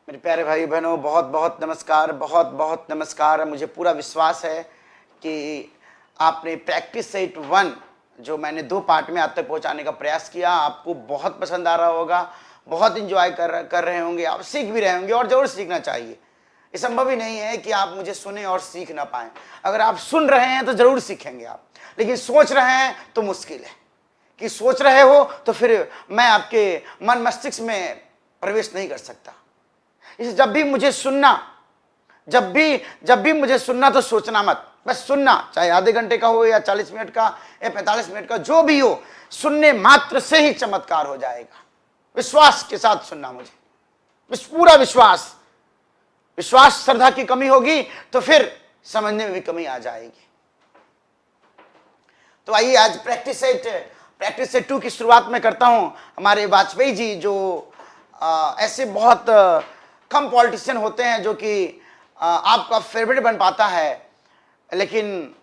मेरे प्यारे भाई बहनों, बहुत बहुत नमस्कार, बहुत बहुत नमस्कार। मुझे पूरा विश्वास है कि आपने प्रैक्टिस सेट 1 जो मैंने 2 पार्ट में आप तक पहुंचाने का प्रयास किया, आपको बहुत पसंद आ रहा होगा, बहुत इंजॉय कर रहे होंगे, आप सीख भी रहे होंगे और ज़रूर सीखना चाहिए। ये संभव ही नहीं है कि आप मुझे सुने और सीख ना पाएँ। अगर आप सुन रहे हैं तो ज़रूर सीखेंगे आप, लेकिन सोच रहे हैं तो मुश्किल है। कि सोच रहे हो तो फिर मैं आपके मन मस्तिष्क में प्रवेश नहीं कर सकता। इस जब भी मुझे सुनना तो सोचना मत, बस सुनना, चाहे आधे घंटे का हो या 40 मिनट का या 45 मिनट का, जो भी हो, सुनने मात्र से ही चमत्कार हो जाएगा। विश्वास के साथ सुनना मुझे, पूरा विश्वास। श्रद्धा की कमी होगी तो फिर समझने में भी कमी आ जाएगी। तो आइए आज प्रैक्टिस सेट 2 की शुरुआत में करता हूं। हमारे वाजपेयी जी जो ऐसे बहुत कम पॉलिटिशियन होते हैं जो कि आपका फेवरेट बन पाता है, लेकिन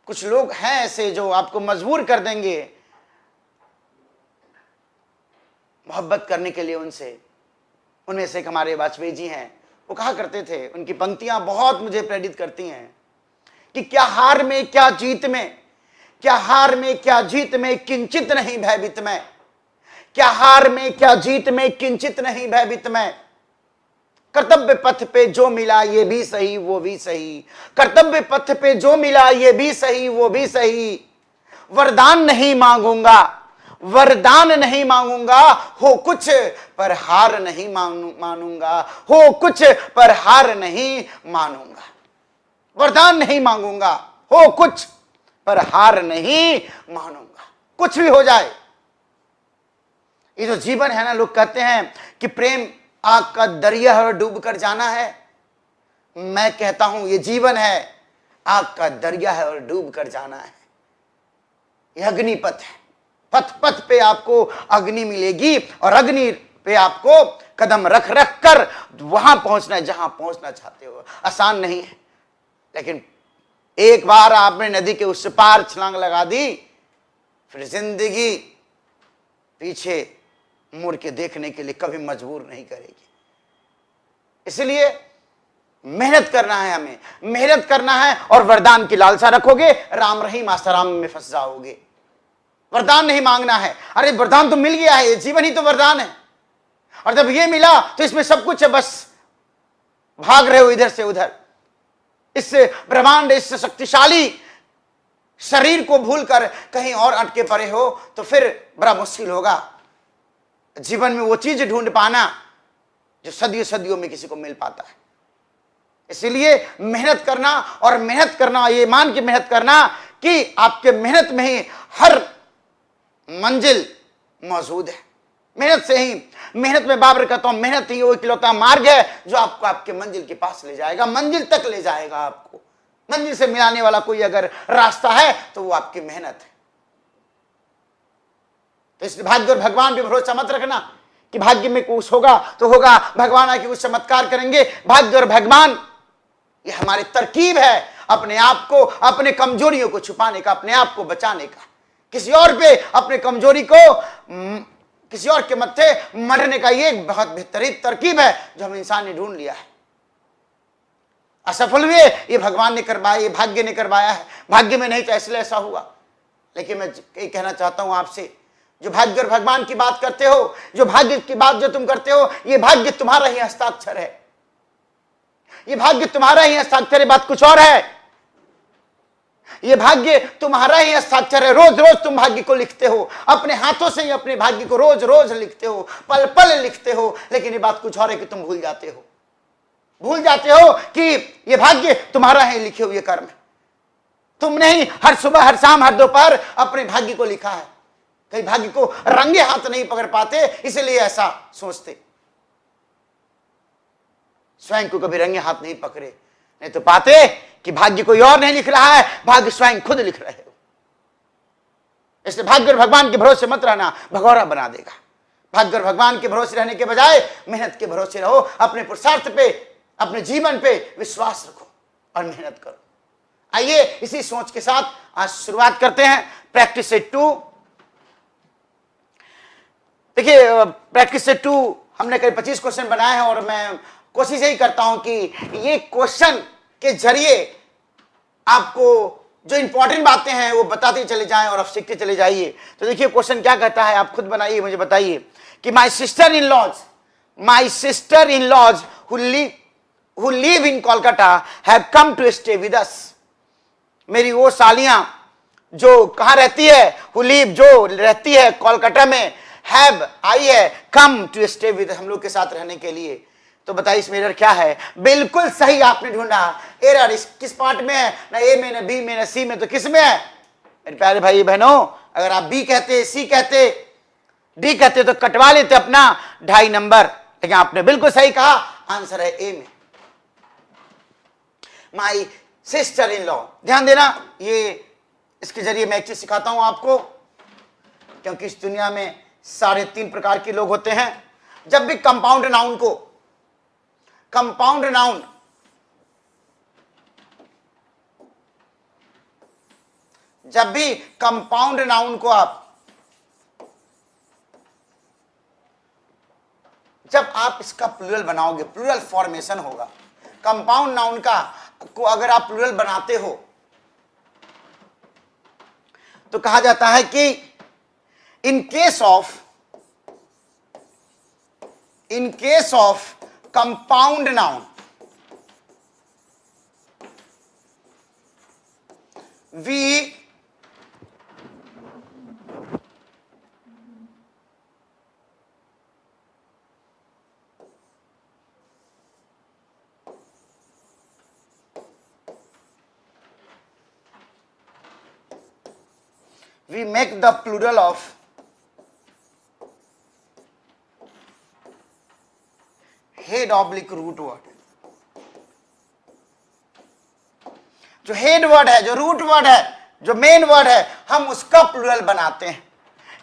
कुछ लोग हैं ऐसे जो आपको मजबूर कर देंगे मोहब्बत करने के लिए उनसे। उनमें से एक हमारे वाजपेयी जी हैं, वो कहा करते थे, उनकी पंक्तियां बहुत मुझे प्रेरित करती हैं कि क्या हार में क्या जीत में, क्या हार में क्या जीत में किंचित नहीं भयभीत में, क्या हार में क्या जीत में किंचित नहीं भयभीत में। कर्तव्य पथ पे जो मिला ये भी सही वो भी सही, कर्तव्य पथ पे जो मिला ये भी सही वो भी सही। वरदान नहीं मांगूंगा, वरदान नहीं मांगूंगा, हो कुछ पर हार नहीं मानूंगा, हो कुछ पर हार नहीं मानूंगा। वरदान नहीं मांगूंगा, हो कुछ पर हार नहीं मानूंगा। कुछ भी हो जाए, ये जो जीवन है ना, लोग कहते हैं कि प्रेम आग का दरिया है और डूब कर जाना है। मैं कहता हूं ये जीवन है, आग का दरिया है और डूब कर जाना है। यह अग्निपथ है, पथ पथ पे आपको अग्नि मिलेगी और अग्नि पे आपको कदम रख रख कर वहां पहुंचना है जहां पहुंचना चाहते हो। आसान नहीं है, लेकिन एक बार आपने नदी के उस पार छलांग लगा दी, फिर जिंदगी पीछे मुड़ के देखने के लिए कभी मजबूर नहीं करेगी। इसलिए मेहनत करना है, हमें मेहनत करना है। और वरदान की लालसा रखोगे, राम रहीम आसाराम में फंस जाओगे। वरदान नहीं मांगना है। अरे वरदान तो मिल गया है, ये जीवन ही तो वरदान है, और जब ये मिला तो इसमें सब कुछ है, बस भाग रहे हो इधर से उधर। इस ब्रह्मांड, इस शक्तिशाली शरीर को भूलकर कहीं और अटके पड़े हो तो फिर बड़ा मुश्किल होगा जीवन में वो चीज ढूंढ पाना जो सदियों सदियों में किसी को मिल पाता है। इसलिए मेहनत करना, और मेहनत करना ये मान के मेहनत करना कि आपके मेहनत में ही हर मंजिल मौजूद है। मेहनत से ही, मेहनत में बाबर कहता हूं, मेहनत ही वो इकलौता मार्ग है जो आपको आपके मंजिल के पास ले जाएगा, मंजिल तक ले जाएगा। आपको मंजिल से मिलाने वाला कोई अगर रास्ता है तो वो आपकी मेहनत है। तो इसलिए भाग्य और भगवान पे भरोसा मत रखना कि भाग्य में कुछ होगा तो होगा, भगवान आके कुछ चमत्कार करेंगे। भाग्य और भगवान ये हमारी तरकीब है अपने आप को, अपने कमजोरियों को छुपाने का, अपने आप को बचाने का। किसी और पे अपने कमजोरी को, किसी और के मत्थे मरने का ये एक बहुत बेहतरीन तरकीब है जो हम इंसान ने ढूंढ लिया है। असफल हुए, ये भगवान ने करवाया, ये भाग्य ने करवाया है। भाग्य में नहीं था इसलिए ऐसा हुआ। लेकिन मैं ये कहना चाहता हूं आपसे, जो भाग्य और भगवान की बात करते हो, जो भाग्य की बात जो तुम करते हो, ये भाग्य तुम्हारा ही हस्ताक्षर है, ये भाग्य तुम्हारा ही हस्ताक्षर है, बात कुछ और है। ये भाग्य तुम्हारा ही हस्ताक्षर है। रोज रोज तुम भाग्य को लिखते हो, अपने हाथों से ही अपने भाग्य को रोज रोज लिखते हो, पल पल लिखते हो। लेकिन ये बात कुछ और है कि तुम भूल जाते हो कि ये भाग्य तुम्हारा है लिखे हुए कर्म। तुमने ही हर सुबह, हर शाम, हर दोपहर अपने भाग्य को लिखा है। कई भाग्य को रंगे हाथ नहीं पकड़ पाते, इसलिए ऐसा सोचते। स्वयं को कभी रंगे हाथ नहीं पकड़े, नहीं तो पाते कि भाग्य कोई और नहीं लिख रहा है, भाग्य स्वयं खुद लिख रहे हो। इसलिए भाग्य और भगवान के भरोसे मत रहना, भगौरा बना देगा। भाग्य और भगवान के भरोसे रहने के बजाय मेहनत के भरोसे रहो। अपने पुरुषार्थ पे, अपने जीवन पे विश्वास रखो और मेहनत करो। आइए इसी सोच के साथ आज शुरुआत करते हैं प्रैक्टिस सेट 2। देखिए प्रैक्टिस सेट 2 हमने करीब 25 क्वेश्चन बनाए हैं और मैं कोशिश यही करता हूं कि ये क्वेश्चन के जरिए आपको जो इंपॉर्टेंट बातें हैं वो बताते चले जाएं और आप सीखते चले जाइए। तो देखिए क्वेश्चन क्या कहता है, आप खुद बनाइए, मुझे बताइए कि my sister in laws who live in Kolkata have come to stay with us। मेरी वो सालियां जो कहां रहती है, who live जो रहती है कोलकाता में, have आई है, come to stay with, हम लोग के साथ रहने के लिए। तो बताइए इसमें एरर क्या है? बिल्कुल सही आपने ढूंढा। एरर किस पार्ट में है? ना ए में, ना बी में, ना सी में, तो किस में है मेरे प्यारे भाई बहनों? अगर आप बी कहते, सी कहते, डी कहते तो कटवा लेते अपना 2.5 नंबर, लेकिन आपने बिल्कुल सही कहा, आंसर है ए में। माई सिस्टर इन लॉ, ध्यान देना, ये इसके जरिए मैं एक चीज सिखाता हूं आपको, क्योंकि इस दुनिया में 3.5 प्रकार के लोग होते हैं। जब भी कंपाउंड नाउन जब आप इसका प्लूरल बनाओगे, प्लूरल फॉर्मेशन होगा। कंपाउंड नाउन को अगर आप प्लूरल बनाते हो तो कहा जाता है कि in case of compound noun we make the plural of head oblique root word। जो हेड वर्ड है, जो रूट वर्ड है, जो मेन वर्ड है, हम उसका प्लूरल बनाते हैं।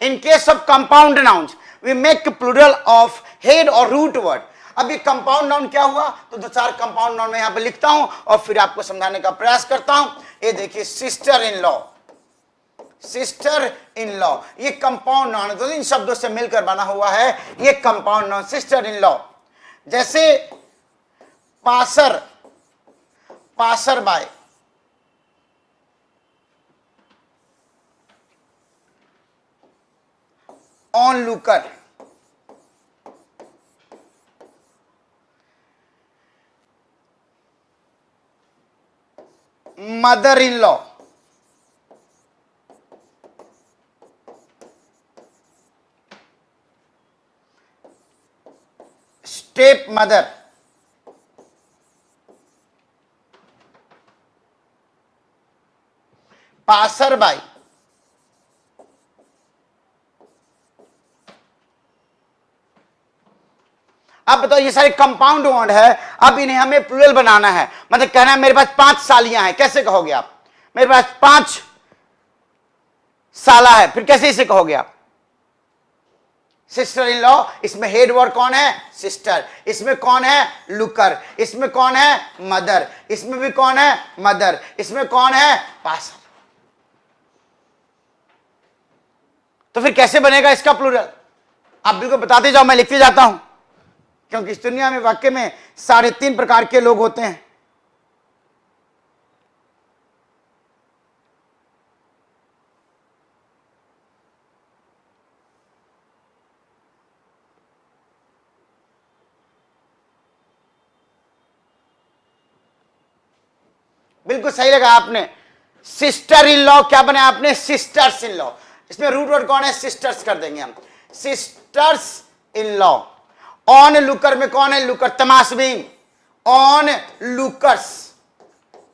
In case of compound nouns we make plural of head और रूट वर्ड। अब ये कंपाउंड नाउन क्या हुआ, तो 2-4 कंपाउंड नाउन मैं यहां पर लिखता हूं और फिर आपको समझाने का प्रयास करता हूं। ये देखिए, सिस्टर इन लॉ, ये कंपाउंड नाउन, तो इन शब्दों से मिलकर बना हुआ है ये compound noun, sister in law. जैसे passer by, on looker, mother in law, step mother, passer by, अब बताओ ये सारे कंपाउंड वर्ड है, अब इन्हें हमें प्लूरल बनाना है। मतलब कहना है मेरे पास 5 सालियां हैं, कैसे कहोगे आप? मेरे पास 5 साला है, फिर कैसे इसे कहोगे आप? सिस्टर इन लॉ, इसमें हेड वर्ड कौन है? सिस्टर। इसमें कौन है? लुकर। इसमें कौन है? मदर। इसमें भी कौन है? मदर। इसमें कौन है? पासर। तो फिर कैसे बनेगा इसका प्लूरल? आप बिल्कुल बताते जाओ, मैं लिखते जाता हूं, क्योंकि इस दुनिया में वाक्य में 3.5 प्रकार के लोग होते हैं। बिल्कुल सही लगा आपने। सिस्टर इन लॉ क्या बने आपने? Sisters in law. इसमें रूट वर्ड कौन है? सिस्टर्स कर देंगे हम, sisters in law. On looker में कौन है? लुकर, तमाशबीन, ऑन लुकर्स।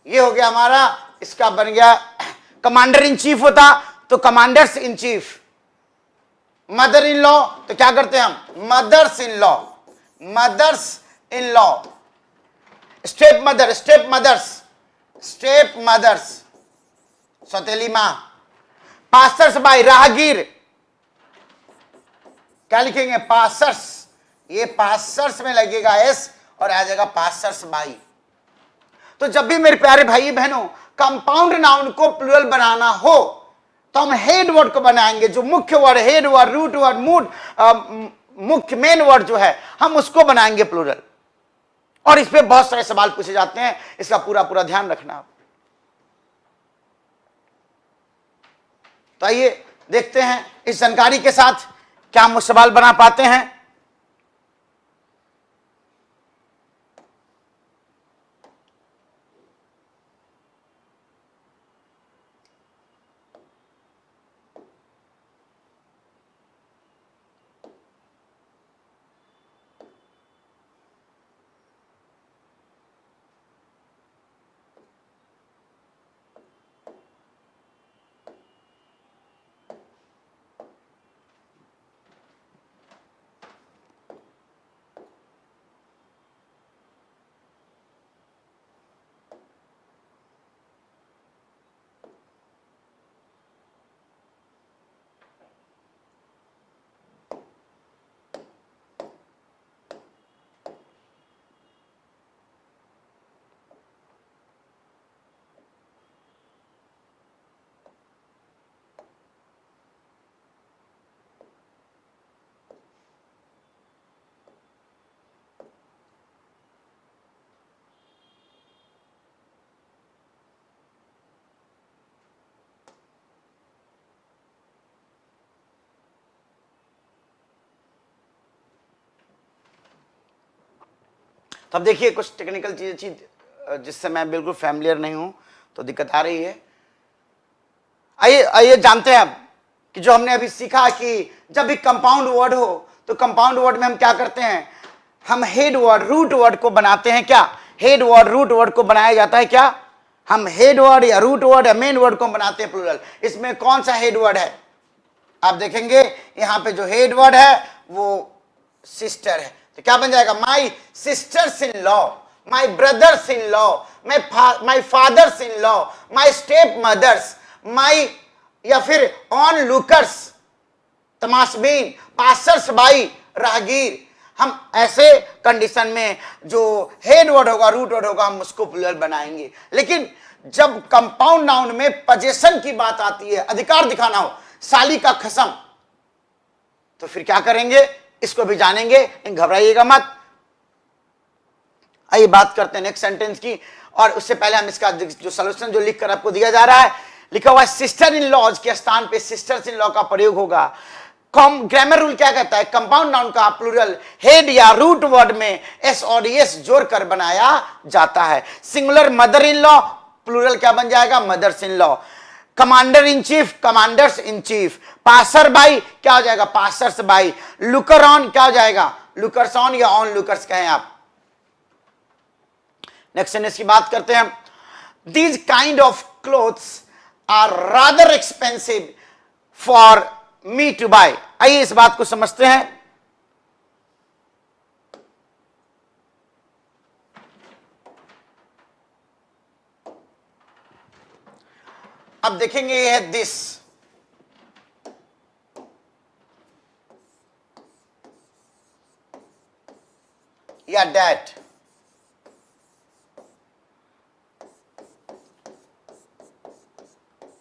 ये हो गया हमारा, इसका बन गया कमांडर इन चीफ होता तो commanders in chief. Mother in law तो क्या करते हैं हम? Mothers in law, mothers in law. Step mother, step mothers, step mothers, सौतेली मां। पासर्स बाई, राहगीर, क्या लिखेंगे? पासर्स। ये पासर्स में लगेगा एस और आ जाएगा पासर्स बाई। तो जब भी मेरे प्यारे भाई बहनों कंपाउंड नाउन को प्लूरल बनाना हो तो हम हेड वर्ड को बनाएंगे, जो मुख्य word, head word, root word, mood, मुख्य मेन वर्ड जो है, हम उसको बनाएंगे प्लूरल। और इस पे बहुत सारे सवाल पूछे जाते हैं, इसका पूरा पूरा ध्यान रखना आप। तो आइए देखते हैं इस जानकारी के साथ क्या हम सवाल बना पाते हैं। तो अब देखिए कुछ टेक्निकल चीज जिससे मैं बिल्कुल फैमिलियर नहीं हूं, तो दिक्कत आ रही है। आइए आइए जानते हैं अब कि जो हमने अभी सीखा कि जब भी कंपाउंड वर्ड हो तो कंपाउंड वर्ड में हम क्या करते हैं, हम हेड वर्ड रूट वर्ड को बनाते हैं। क्या हेड वर्ड रूट वर्ड को बनाया जाता है? क्या हम हेड वर्ड या रूट वर्ड या मेन वर्ड को बनाते हैं प्लूरल। इसमें कौन सा हेड वर्ड है? आप देखेंगे यहां पे जो हेड वर्ड है वो सिस्टर है, तो क्या बन जाएगा? My sisters in law, my brothers in law, my fathers in law, my step mothers, my या फिर ऑन लुकर्स, तमाशबीन, पासर्स बाई, राहगीर। हम ऐसे कंडीशन में जो हेड वर्ड होगा रूट वर्ड होगा हम उसको प्लूरल बनाएंगे। लेकिन जब कंपाउंड नाउन में पोजीशन की बात आती है, अधिकार दिखाना हो, साली का कसम, तो फिर क्या करेंगे इसको भी जानेंगे, घबराइएगा मत। आइए बात करते हैं नेक्स्ट सेंटेंस की, और उससे पहले हम इसका जो सॉल्यूशन जो लिखकर आपको दिया जा रहा है, लिखा हुआ है सिस्टर इन लॉज के स्थान पे सिस्टर्स इन लॉ का प्रयोग होगा। ग्रामर रूल क्या कहता है? कंपाउंड नाउन का प्लूरल हेड या रूट वर्ड में एस और एस जोड़कर बनाया जाता है। Singular mother in law, plural क्या बन जाएगा? Mothers in law. Commander in chief, commanders in chief. Passer by क्या हो जाएगा? Passers by. लुकर ऑन क्या हो जाएगा? लुकर्स ऑन या ऑन लुकर्स कहें आप। नेक्स्ट सेंटेंस की बात करते हैं। These kind of clothes are rather expensive for me to buy. आइए इस बात को समझते हैं। अब देखेंगे ये है दिस, या डैट।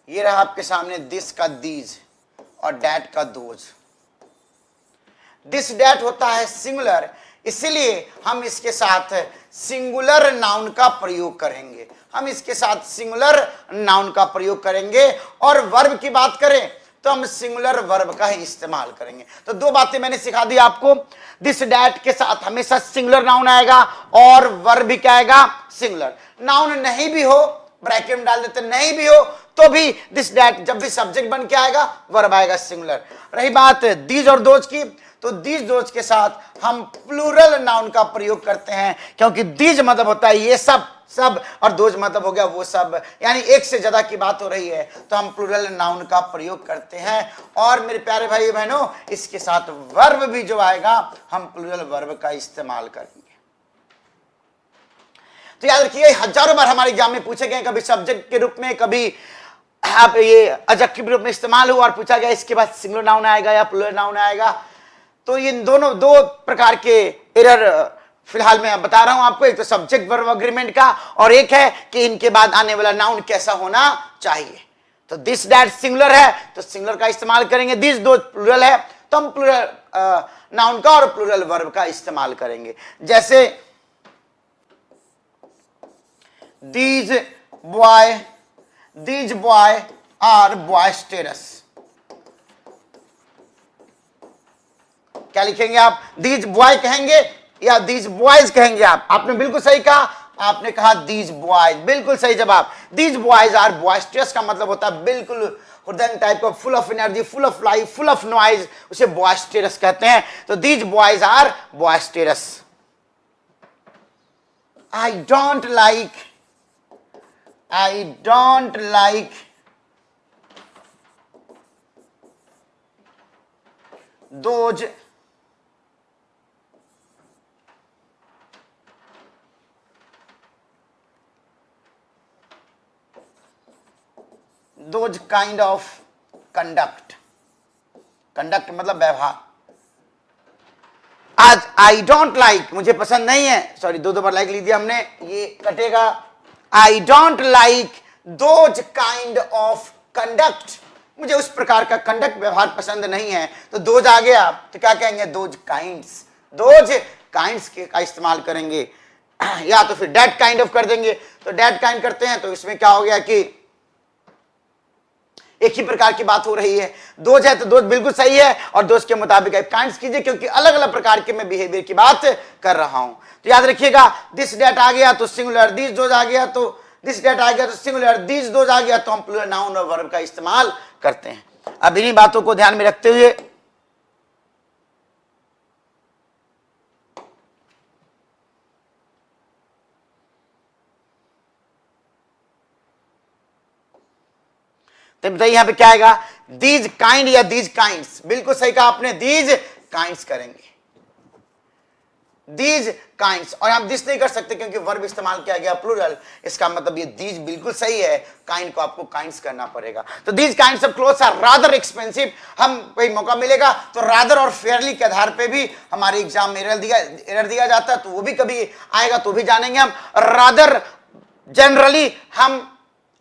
ये रहा आपके सामने दिस का दीज और डैट का दोज। दिस डैट होता है सिंगुलर, इसलिए हम इसके साथ सिंगुलर नाउन का प्रयोग करेंगे। हम इसके साथ सिंगुलर नाउन का प्रयोग करेंगे। और वर्ब की बात करें तो हम सिंगुलर वर्ब का ही इस्तेमाल करेंगे। तो दो बातें मैंने सिखा दी आपको। दिस डैट के साथ हमेशा सिंगुलर नाउन आएगा और वर्ब भी क्या आएगा? सिंगुलर। नाउन नहीं भी हो, ब्रैकेट में डाल देते, नहीं भी हो तो भी दिस डैट जब भी सब्जेक्ट बन के आएगा वर्ब आएगा सिंगुलर। रही बात दीज और दोज की, तो दीज दोज के साथ हम प्लूरल नाउन का प्रयोग करते हैं, क्योंकि दीज मतलब होता है ये सब सब, और दोज मतलब हो गया वो सब, यानी एक से ज्यादा की बात हो रही है तो हम प्लूरल नाउन का प्रयोग करते हैं। और मेरे प्यारे भाई बहनों, इसके साथ वर्ब भी जो आएगा हम प्लूरल वर्ब का इस्तेमाल करेंगे। तो याद रखिए हजारों बार हमारे एग्जाम में पूछे गए, कभी सब्जेक्ट के रूप में, कभी आप ये एडजेक्टिव के रूप में इस्तेमाल हुआ और पूछा गया इसके बाद सिंगुलर नाउन आएगा या प्लूरल नाउन आएगा। तो ये दोनों दो प्रकार के एरर फिलहाल मैं बता रहा हूं आपको, एक तो सब्जेक्ट वर्ब एग्रीमेंट का और एक है कि इनके बाद आने वाला नाउन कैसा होना चाहिए। तो दिस डैट सिंगुलर है तो सिंगुलर का इस्तेमाल करेंगे, दिस दो प्लूरल है तो हम प्लूरल नाउन का और प्लूरल वर्ब का इस्तेमाल करेंगे। जैसे these boy are boisterous। क्या लिखेंगे आप? these boy कहेंगे या these boys कहेंगे आप? आपने बिल्कुल सही कहा, आपने कहा these boys, बिल्कुल सही जवाब। these boys are boisterous का मतलब होता है बिल्कुल हुदन टाइप का, full of energy, full of life, full of noise, उसे boisterous कहते हैं। तो these boys are boisterous। I don't like those kind of conduct। Conduct मतलब व्यवहार। आज आई डोंट लाइक, मुझे पसंद नहीं है, सॉरी दो बार लाइक लिख दिया हमने, ये कटेगा। I don't like those kind of conduct, मुझे उस प्रकार का कंडक्ट व्यवहार पसंद नहीं है। तो दोज आ गया तो क्या कहेंगे? दोज काइंड्स का इस्तेमाल करेंगे, या तो फिर डेट काइंड ऑफ कर देंगे। तो डेट काइंड करते हैं तो इसमें क्या हो गया कि एक ही प्रकार की बात हो रही है। दोज है तो दोज बिल्कुल सही है, और दोज के मुताबिक आप काइंड्स कीजिए, क्योंकि अलग अलग प्रकार के मैं बिहेवियर की बात कर रहा हूं। तो याद रखिएगा, दिस डेट आ गया तो सिंगुलर, दिस दोज आ गया तो दिस डेट आ गया तो सिंगुलर, दिस दोज आ गया तो हम प्लूरल नाउन और वर्ब का इस्तेमाल करते हैं। अब इन्हीं बातों को ध्यान में रखते हुए तो बताइए यहां पे क्या आएगा? दीज काइंड या दीज काइंड्स, बिल्कुल सही कहा आपने, दीज काइंड्स करेंगे, दीज काइंड्स। और हम दिस नहीं कर सकते क्योंकि वर्ब इस्तेमाल किया गया प्लूरल, इसका मतलब ये दीज बिल्कुल सही है, काइंड को आपको काइंड्स करना पड़ेगा। तो these kinds of clothes are rather expensive. हम कोई मौका मिलेगा तो रादर और फेयरली के आधार पे भी हमारे एग्जाम में एरर दिया जाता है, तो वो भी कभी आएगा तो भी जानेंगे हम। रादर जनरली हम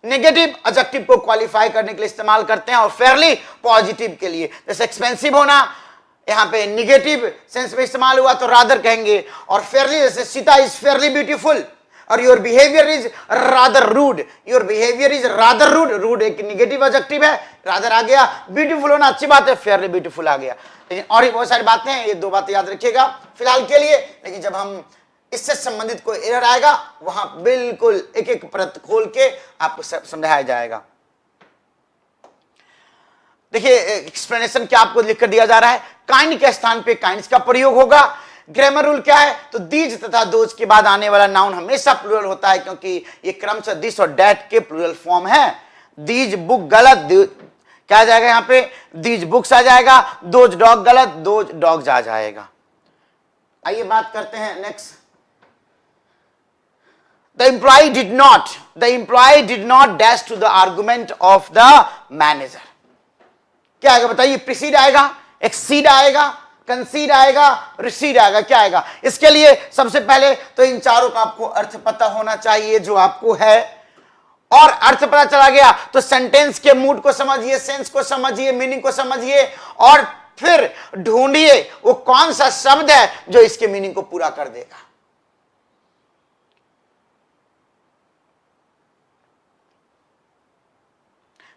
नेगेटिव एडजेक्टिव को क्वालिफाई करने के लिए इस्तेमाल करते हैं, और फेयरली पॉजिटिव के लिए। जैसे एक्सपेंसिव होना यहां पे नेगेटिव सेंस में इस्तेमाल हुआ तो रादर कहेंगे, और फेयरली जैसे सीता इज फेयरली ब्यूटीफुल, और your behaviour is rather rude, your behaviour is rather rude, rude एक नेगेटिव एडजेक्टिव है, रादर आ गया। ब्यूटीफुल होना अच्छी बात है, फेयरली ब्यूटीफुल आ गया। और भी बहुत सारी बातें हैं, ये दो बातें याद रखिएगा फिलहाल के लिए, लेकिन जब हम इससे संबंधित कोई एरर आएगा वहां बिल्कुल एक एक परत खोल के आपको समझाया जाएगा। देखिए एक्सप्लेनेशन क्या आपको लिखकर दिया जा रहा है, काइंड के स्थान पे काइंड्स का प्रयोग होगा। ग्रामर रूल क्या है? तो दीज तथा दोज के बाद आने वाला नाउन हमेशा प्लूरल होता है, क्योंकि ये क्रमशः दिस और डेट के प्लूरल फॉर्म है। दीज बुक गलत, क्या आ जाएगा यहां पे? दीज बुक्स आ जाएगा। दोज डॉग गलत, दोज डॉग्स आ जाएगा। आइए बात करते हैं next. The employee did not dash to the argument of the manager। क्या आएगा बताइए? प्रीसीड आएगा, एक्सीड आएगा, कंसीड आएगा, रिसीड आएगा, क्या आएगा? इसके लिए सबसे पहले तो इन चारों का आपको अर्थ पता होना चाहिए जो आपको है, और अर्थ पता चला गया तो सेंटेंस के मूड को समझिए, सेंस को समझिए, मीनिंग को समझिए, और फिर ढूंढिए वो कौन सा शब्द है जो इसके मीनिंग को पूरा कर देगा।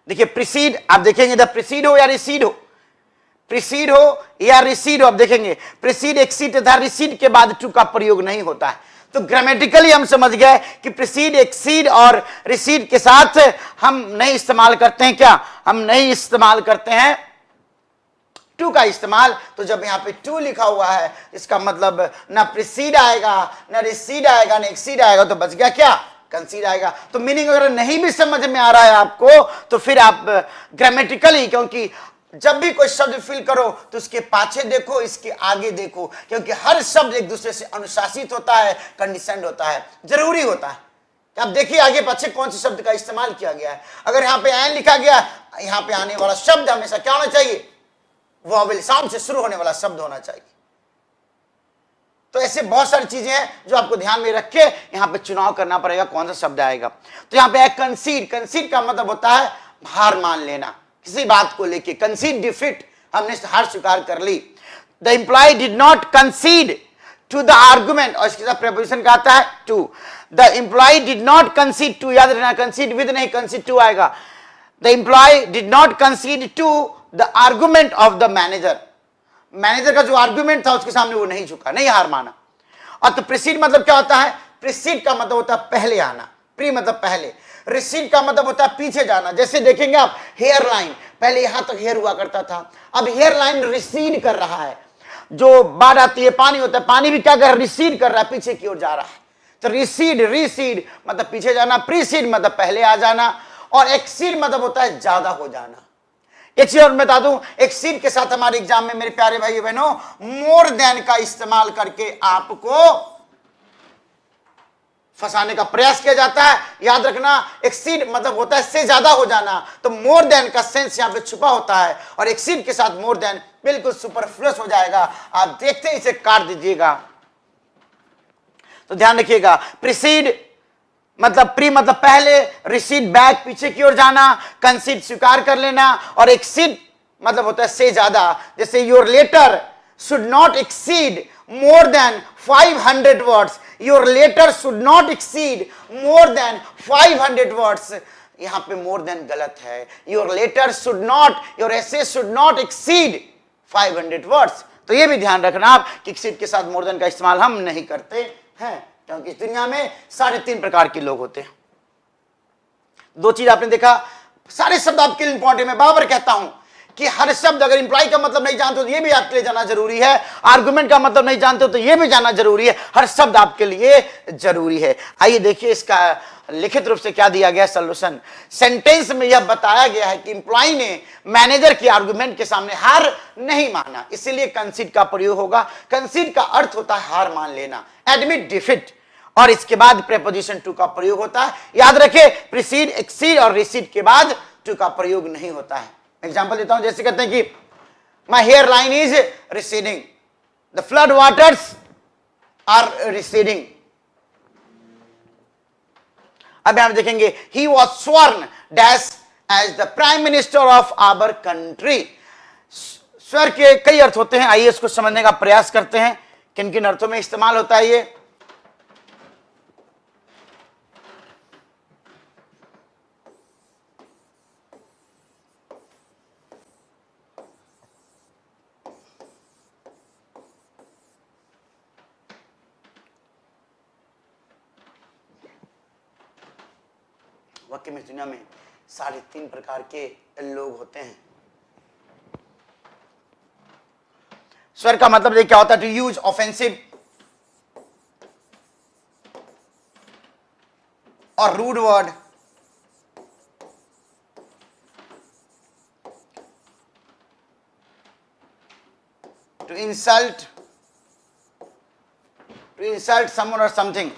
देखिए प्रीसीड, आप देखेंगे द प्रीसीड हो या रिसीड हो, प्रीसीड हो या रिसीड हो, आप देखेंगे प्रीसीड एक्सीड तथा रिसीड के बाद टू का प्रयोग नहीं होता है। तो ग्रामेटिकली हम समझ गए कि प्रीसीड एक्सीड और रिसीड के साथ हम नहीं इस्तेमाल करते हैं, क्या हम नहीं इस्तेमाल करते हैं टू का इस्तेमाल। तो जब यहां पे टू लिखा हुआ है इसका मतलब ना प्रीसीड आएगा, ना रिसीड आएगा, ना एक्सीड आएगा, तो बच गया क्या? कंसीड आएगा। तो मीनिंग अगर नहीं भी समझ में आ रहा है आपको तो फिर आप ग्रामेटिकली, क्योंकि जब भी कोई शब्द फिल करो तो उसके पाछे देखो, इसके आगे देखो, क्योंकि हर शब्द एक दूसरे से अनुशासित होता है, कंडीशनड होता है, जरूरी होता है। आप देखिए आगे पीछे कौन से शब्द का इस्तेमाल किया गया है। अगर यहां पे एन लिखा गया, यहां पे आने वाला शब्द हमेशा क्या होना चाहिए? वॉवेल साउंड से शुरू होने वाला शब्द होना चाहिए। तो ऐसे बहुत सारी चीजें हैं जो आपको ध्यान में रख के यहां पे चुनाव करना पड़ेगा कौन सा शब्द आएगा। तो यहां पे है कंसीड। कंसीड का मतलब होता है हार मान लेना किसी बात को लेके। कंसीड डिफीट, हमने हार स्वीकार कर ली। The employ did not concede to the argument, और इसके साथ प्रीपोजिशन का आता है to. The employ did not concede to, याद रखना कंसीड विद नहीं, कंसीड टू आएगा। The employ did not concede to the argument of the manager, manager का जो आर्गुमेंट था उसके सामने वो नहीं झुका, नहीं हार माना। और तो प्रीसीड मतलब क्या होता है? प्रीसीड का मतलब होता है पहले आना, प्री मतलब पहले, रिसीड का मतलब होता है पीछे जाना। जैसे देखेंगे आप हेयर लाइन, पहले यहां तक हेयर हुआ करता था, अब हेयर लाइन रिसीड कर रहा है। जो बाढ़ आती है, पानी होता है, पानी भी क्या कर रहा है? रिसीड कर रहा है, पीछे की ओर जा रहा है। तो रिसीड, रिसीड मतलब पीछे जाना, प्रीसीड मतलब पहले आ जाना, और एक्सीड मतलब होता है ज्यादा हो जाना। एक चीज और बता दूं, एक्सीड के साथ हमारे एग्जाम में मेरे प्यारे भाई बहनों मोर देन का इस्तेमाल करके आपको फंसाने का प्रयास किया जाता है। याद रखना, एक्सीड मतलब होता है से ज्यादा हो जाना, तो मोर देन का सेंस यहां पे छुपा होता है, और एक्सीड के साथ मोर देन बिल्कुल सुपरफ्लुअस हो जाएगा। आप देखते ही इसे काट दीजिएगा। तो ध्यान रखिएगा, प्रीसीड मतलब प्री मतलब पहले, रिसीड बैक पीछे की ओर जाना, कंसीड स्वीकार कर लेना, और एक्सीड मतलब होता है से ज्यादा। जैसे your letter should not exceed more than 500 words, your letter should not exceed more than 500 words। यहां पे more than गलत है, your letter should not, your essay should not exceed 500 words। तो ये भी ध्यान रखना आप कि exceed के साथ more than का इस्तेमाल हम नहीं करते हैं, क्योंकि इस दुनिया में 3.5 प्रकार के लोग होते हैं। दो चीज आपने देखा, सारे शब्द आपके लिए इंपॉर्टेंट, मैं बार-बार कहता हूं कि हर शब्द, अगर इंप्लॉय का मतलब नहीं जानते हो तो ये भी आपके लिए जाना जरूरी है, आर्गुमेंट का मतलब नहीं जानते हो तो ये भी जाना जरूरी है, हर शब्द आपके लिए जरूरी है। आइए देखिए इसका लिखित रूप से क्या दिया गया सोल्यूशन। सेंटेंस में यह बताया गया है कि इंप्लॉय ने मैनेजर की आर्गुमेंट के सामने हार नहीं माना, इसीलिए कंसीड का प्रयोग होगा। कंसीड का अर्थ होता है हार मान लेना, एडमिट डिफीट, और इसके बाद प्रीपोजिशन टू का प्रयोग होता है। याद रखे, प्रीसीड, एक्सीड और रिसीड के बाद टू का प्रयोग नहीं होता है। एग्जाम्पल देता हूं, जैसे कहते हैं कि my hair line is receding, the flood waters are receding. अब यहां देखेंगे, he was sworn dash as the prime minister of our country. स्वर के कई अर्थ होते हैं, आइए इसको समझने का प्रयास करते हैं, किन किन अर्थों में इस्तेमाल होता है ये। वाकई में दुनिया में 3.5 प्रकार के लोग होते हैं। स्वर का मतलब क्या होता है? टू यूज ऑफेंसिव और rude word, to insult someone और something,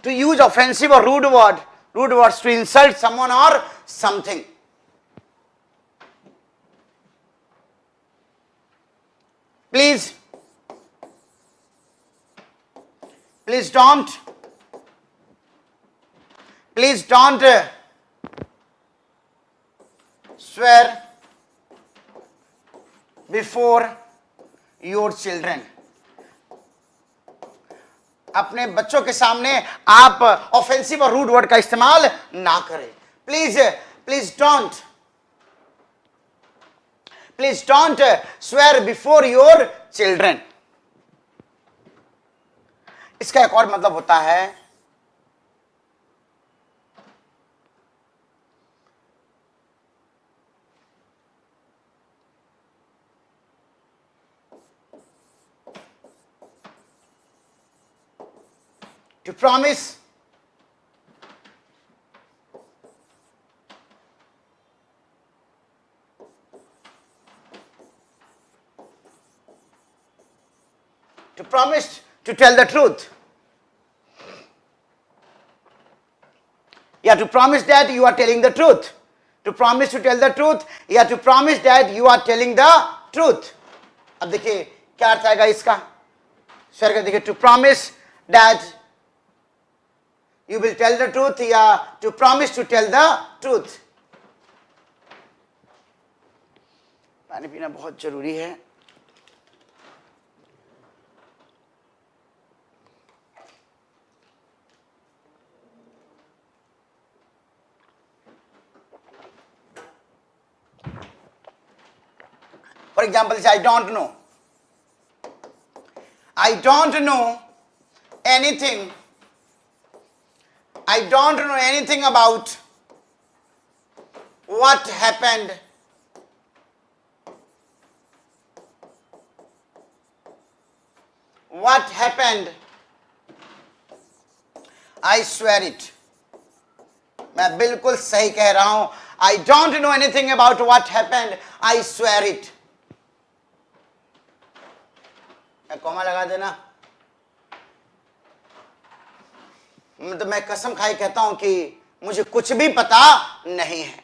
to use offensive or rude words to insult someone or something. Please don't swear before your children। अपने बच्चों के सामने आप ऑफेंसिव और रूड वर्ड का इस्तेमाल ना करें। Please don't swear before your children. इसका एक और मतलब होता है to promise to tell the truth, to promise that you are telling the truth, to promise to tell the truth, to promise that you are telling the truth। अब देखिए क्या अर्थ आएगा इसका, स्वर का देखिए, to promise that you will tell the truth, या to promise to tell the truth। पानी पीना बहुत जरूरी है। For example, I don't know. I don't know anything. I don't know anything about what happened. What happened? I swear it. मैं बिल्कुल सही कह रहा हूं। I don't know anything about what happened. I swear it. Comma लगा देना। तो मैं कसम खाई कहता हूं कि मुझे कुछ भी पता नहीं है।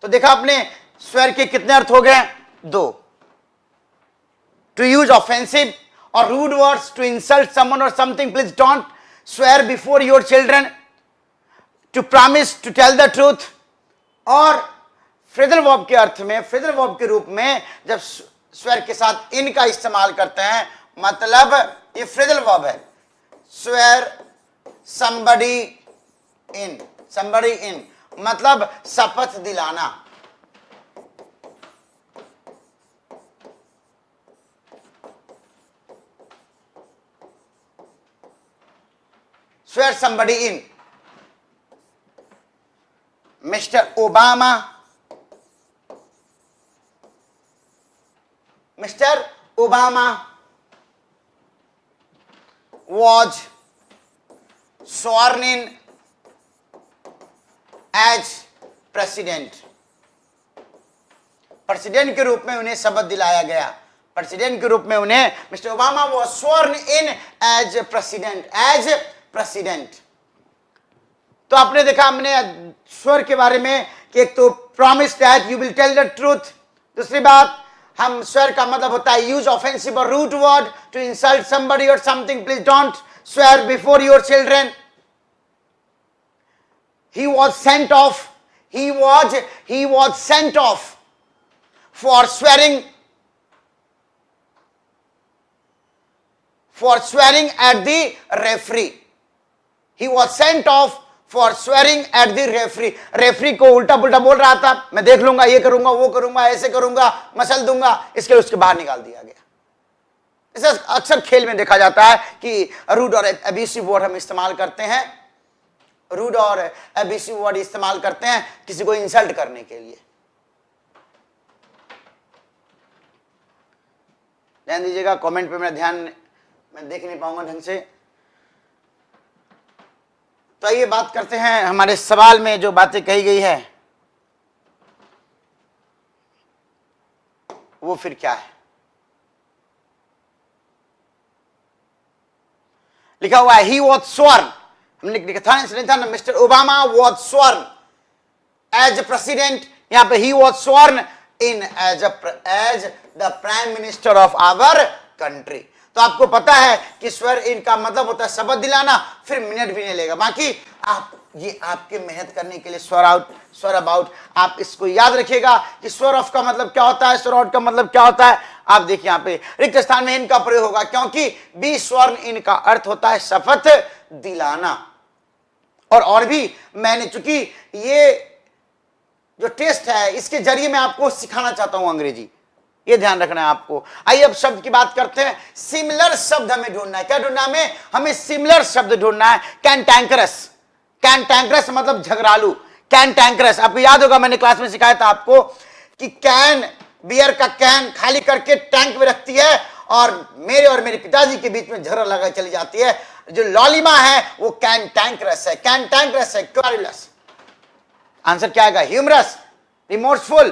तो देखा आपने स्वेर के कितने अर्थ हो गए? 2। टू यूज ऑफेंसिव और rude words to insult someone और something, please don't swear before your children. To promise to tell the truth. और फ्रेजल वर्ब के अर्थ में, फ्रेजल वर्ब के रूप में जब स्वेर के साथ इन का इस्तेमाल करते हैं, मतलब ये फ्रेजल वर्ब है। Swear somebody in, somebody in मतलब शपथ दिलाना। Swear somebody in. Mr. Obama, Mr. Obama was sworn in as president. President के रूप में उन्हें शपथ दिलाया गया। प्रेसिडेंट के रूप में उन्हें mister Obama was sworn in as president, as president. तो आपने देखा हमने स्वर के बारे में कि एक तो promise that you will tell the truth. दूसरी बात, हम स्वर का मतलब होता है यूज ऑफेंसिव और rude word to insult somebody और something, please don't swear before your children. He was sent off. He was sent off for swearing at the referee. He was sent off for swearing at the referee. Referee को उल्टा पुल्टा बोल रहा था, मैं देख लूंगा, ये करूंगा, वो करूंगा, ऐसे करूंगा, मसल दूंगा, इसके लिए उसके बाहर निकाल दिया गया। इसे अक्सर खेल में देखा जाता है कि रूड और एब्यूसिव वर्ड हम इस्तेमाल करते हैं, रूड और एब्यूसिव वर्ड इस्तेमाल करते हैं किसी को इंसल्ट करने के लिए। ध्यान दीजिएगा, कमेंट पे मेरा ध्यान मैं देख नहीं पाऊंगा ढंग से। तो आइए बात करते हैं हमारे सवाल में जो बातें कही गई है वो फिर क्या है। लिखा हुआ है ही वॉज स्वर्न, हमने लिखा था ना, mister Obama was sworn as president, यहां पे ही was sworn in as the prime minister of our country. तो आपको पता है कि स्वर इन का मतलब होता है शपथ दिलाना, फिर मिनट भी नहीं लेगा। बाकी आप ये आपके मेहनत करने के लिए स्वर आउट, स्वर अबाउट, आप इसको याद रखिएगा कि स्वर ऑफ का मतलब क्या होता है, स्वर आउट का मतलब क्या होता है। आप देखिए यहाँ पे रिक्त स्थान में इनका प्रयोग होगा, क्योंकि बी स्वर्ण इनका अर्थ होता है शपथ दिलाना। और भी मैंने, चूंकि ये जो टेस्ट है इसके जरिए मैं आपको सिखाना चाहता हूं अंग्रेजी, ये ध्यान रखना है आपको। आइए अब शब्द की बात करते हैं। सिमिलर शब्द हमें ढूंढना है। क्या ढूंढना है हमें सिमिलर शब्द ढूंढना है। कैंटैंकरस, कैंटैंकरस मतलब झगड़ालू। कैंटैंकरस आपको याद होगा, मैंने क्लास में सिखाया था आपको कि कैन, बियर का कैन खाली करके टैंक में रखती है और मेरे पिताजी के बीच में झगड़ा लगा चली जाती है। जो लॉलिमा है वो कैंटैंकरस है, कैंटैंकरस है, क्वेरुलस। आंसर क्या आएगा? Humorous, remorseful,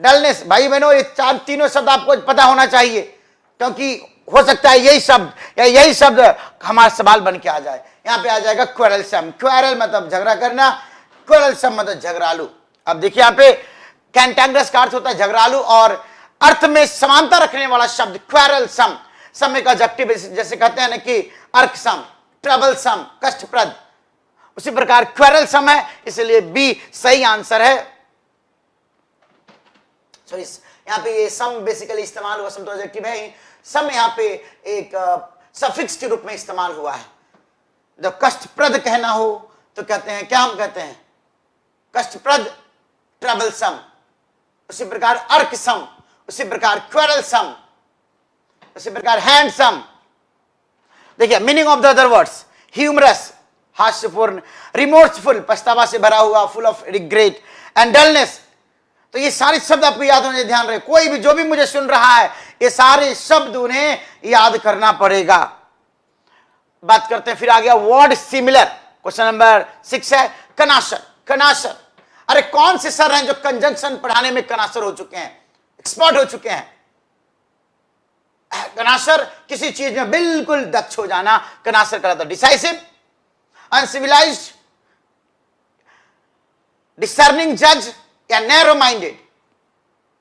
dullness. भाई बहनों, ये तीनों शब्द आपको पता होना चाहिए, क्योंकि हो सकता है यही शब्द या यही शब्द हमारा सवाल बन के आ जाए। यहां पे आ जाएगा क्वेरलसम। क्वेरल मतलब झगड़ा करना, क्वेरलसम मतलब झगड़ालू। अब देखिए यहां पे कैंटैंकरस का अर्थ होता है झगड़ालू, और अर्थ में समानता रखने वाला शब्द क्वेरलसम। समय का एडजेक्टिव जैसे कहते हैं ना कि अर्कसम, ट्रबलसम, कष्टप्रद, उसी प्रकार क्वेरलसम है, इसलिए बी सही आंसर है। सॉरी, यहाँ पे ये सम बेसिकली इस्तेमाल हुआ, सम तो एडजेक्टिव है, सम यहाँ पे एक सफिक्स के रूप में इस्तेमाल हुआ है। जब कष्टप्रद कहना हो तो कहते हैं, क्या हम कहते हैं, कष्टप्रद, ट्रबलसम। उसी प्रकार अर्कसम, उसी प्रकार क्वेरलसम, उसी प्रकार हैंडसम। देखिए meaning of the other words, humorous, हास्यपूर्ण, रिमोर्सफुल, पछतावा से भरा हुआ, full of regret and dullness. तो ये सारे शब्द आपको याद होने, ध्यान रहे, कोई भी जो भी मुझे सुन रहा है, ये सारे शब्द उन्हें याद करना पड़ेगा। बात करते हैं फिर आ गया वर्ड सिमिलर। क्वेश्चन नंबर 6 है कनासर। कनासर, अरे कौन से सर हैं जो कंजंक्शन पढ़ाने में कनासर हो चुके हैं, एक्सपर्ट हो चुके हैं। कनासर, किसी चीज में बिल्कुल दक्ष हो जाना, कनासर कहलाता है। डिसाइसिव, अनसिविलाइज्ड, डिसर्निंग जज या नैरो माइंडेड।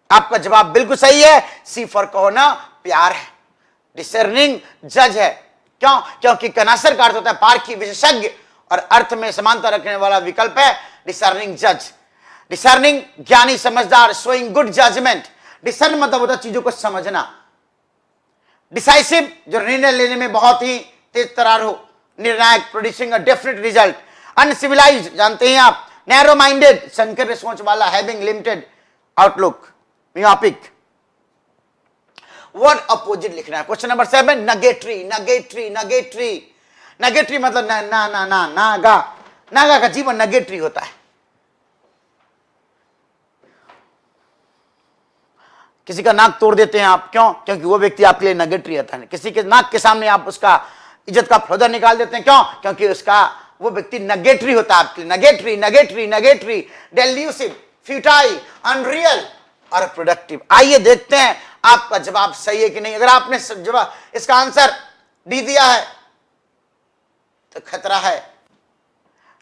आपका जवाब बिल्कुल सही है, सी फॉर कहो ना, प्यार है। डिसर्निंग जज है, क्यों? क्योंकि कनासर का अर्थ होता है पारखी, विशेषज्ञ, और अर्थ में समानता रखने वाला विकल्प है डिसर्निंग जज। डिसर्निंग, ज्ञानी, समझदार, शोइंग गुड जजमेंट। डिसर्न मतलब होता है चीजों को समझना। डिसाइसिव, जो निर्णय लेने में बहुत ही तेज तरार हो, निर्णायक, producing a definite result. Uncivilised, जानते हैं आप। नैरो माइंडेड, संकीर्ण सोच वाला, having limited outlook, myopic. Word opposite लिखना है। Question number 7, नगेटरी। नगेटरी, नगेटरी, नगेटरी मतलब ना ना ना ना नागा। नागा का जीवन नगेटरी होता है। किसी का नाक तोड़ देते हैं आप, क्यों? क्योंकि वो व्यक्ति आपके लिए नगेटरी होता है। किसी के नाक के सामने आप उसका इज्जत का फ्लोदर निकाल देते हैं, क्यों? क्योंकि उसका वो व्यक्ति नगेटरी होता है आपके लिए। नगेटरी, नगेटरी, नगेटरी, डेल्यूसिव, फ्यूटाइल, अनरियल और प्रोडक्टिव। आइए देखते हैं आपका जवाब सही है कि नहीं। अगर आपने जवाब इसका आंसर डी दिया है तो खतरा है।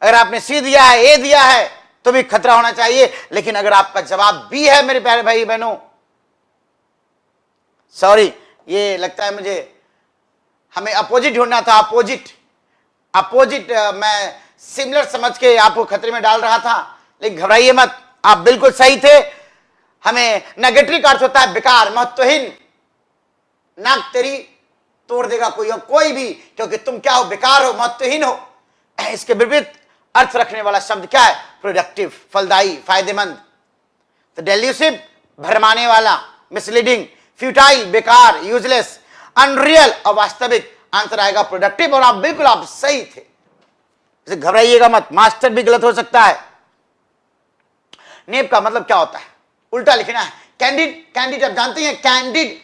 अगर आपने सी दिया है, ए दिया है, तो भी खतरा होना चाहिए। लेकिन अगर आपका जवाब बी है मेरे प्यारे भाई बहनों, सॉरी, ये लगता है मुझे हमें अपोजिट ढूंढना था। अपोजिट, अपोजिट मैं सिमिलर समझ के आपको खतरे में डाल रहा था, लेकिन घबराइए मत, आप बिल्कुल सही थे। हमें नेगेटिव का अर्थ होता है बेकार, महत्वहीन। नाक तेरी तोड़ देगा कोई और कोई भी, क्योंकि तुम क्या हो, बेकार हो, महत्वहीन हो। इसके विपरीत अर्थ रखने वाला शब्द क्या है? प्रोडक्टिव, फलदायी, फायदेमंद। तो डेल्यूसिव, भरमाने वाला, मिसलीडिंग, फ्यूटाइल, बेकार, यूजलेस, अनरियल, अवास्तविक। आंसर आएगा प्रोडक्टिव, और आप बिल्कुल आप सही थे। इसे घबराइएगा मत, मास्टर भी गलत हो सकता है। नेब का मतलब क्या होता है? उल्टा लिखना है। कैंडिड, कैंडिड आप जानते हैं, कैंडिड,